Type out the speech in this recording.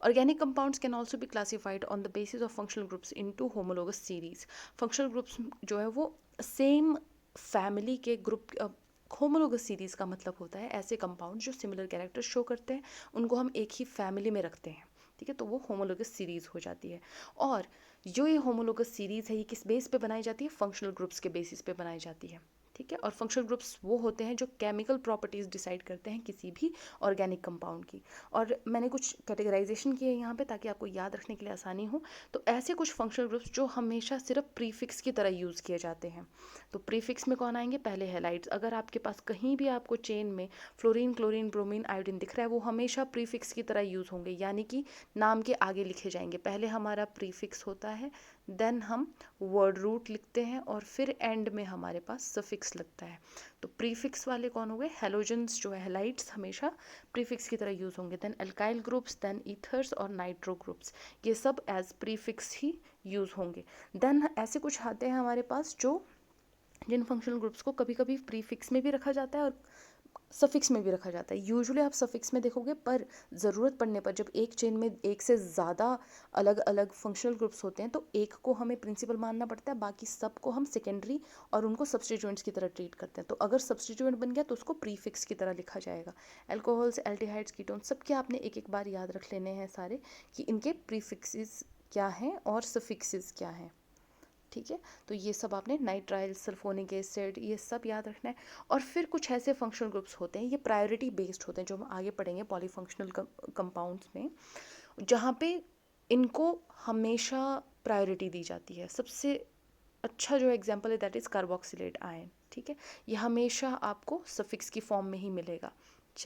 Organic compounds can also be classified on the basis of functional groups into homologous series. Functional groups जो है वो same family के group, homologous series का मतलब होता है ऐसे कंपाउंड जो सिमिलर कैरेक्टर शो करते हैं, उनको हम एक ही फैमिली में रखते हैं, ठीक है, तो वो होमोलोगस सीरीज़ हो जाती है। और जो ये होमोलोगस सीरीज़ है ये किस बेस पे बनाई जाती है? फंक्शनल ग्रुप्स के बेसिस पे बनाई जाती है, ठीक है। और फंक्शनल ग्रुप्स वो होते हैं जो केमिकल प्रॉपर्टीज़ डिसाइड करते हैं किसी भी ऑर्गेनिक कंपाउंड की। और मैंने कुछ कैटेगराइजेशन किए यहाँ पे ताकि आपको याद रखने के लिए आसानी हो। तो ऐसे कुछ फंक्शनल ग्रुप्स जो हमेशा सिर्फ प्रीफिक्स की तरह यूज़ किए जाते हैं। तो प्रीफिक्स में कौन आएंगे? पहले हैलाइड्स। अगर आपके पास कहीं भी आपको चेन में फ्लोरीन, क्लोरीन, ब्रोमीन, आयोडीन दिख रहा है, वो हमेशा प्रीफिक्स की तरह यूज़ होंगे, यानी कि नाम के आगे लिखे जाएंगे। पहले हमारा प्रीफिक्स होता है, देन हम वर्ड रूट लिखते हैं और फिर एंड में हमारे पास सफिक्स लगता है। तो प्रीफिक्स वाले कौन हो गए? हेलोजेंस जो है, हैलाइड्स, हमेशा प्रीफिक्स की तरह यूज़ होंगे। Then alkyl groups, then ethers और नाइट्रो ग्रुप्स, ये सब एज प्रीफिक्स ही यूज़ होंगे। देन ऐसे कुछ आते हैं हमारे पास जो जिन फंक्शनल ग्रुप्स को कभी कभी प्रीफिक्स में भी रखा जाता है और सफिक्स में भी रखा जाता है। यूजुअली आप सफिक्स में देखोगे, पर ज़रूरत पड़ने पर जब एक चेन में एक से ज़्यादा अलग अलग फंक्शनल ग्रुप्स होते हैं तो एक को हमें प्रिंसिपल मानना पड़ता है, बाकी सब को हम सेकेंडरी और उनको सब्सटीट्यूएंट्स की तरह ट्रीट करते हैं। तो अगर सब्सटीट्यूएंट बन गया तो उसको प्रीफिक्स की तरह लिखा जाएगा। एल्कोहल्स, एल्डिहाइड्स, कीटोन्स, सबके आपने एक एक बार याद रख लेने हैं सारे कि इनके प्रीफिक्सेस क्या हैं और सफिक्सेस क्या हैं, ठीक है। तो ये सब आपने नाइट्राइल, सल्फोनिक एसिड, ये सब याद रखना है। और फिर कुछ ऐसे फंक्शनल ग्रुप्स होते हैं, ये प्रायोरिटी बेस्ड होते हैं, जो हम आगे पढ़ेंगे पॉलीफंक्शनल कंपाउंड्स में, जहाँ पे इनको हमेशा प्रायोरिटी दी जाती है। सबसे अच्छा जो एग्जांपल है दैट इज़ कार्बोक्सिलेट आयन, ठीक है। ये हमेशा आपको सफिक्स की फॉर्म में ही मिलेगा।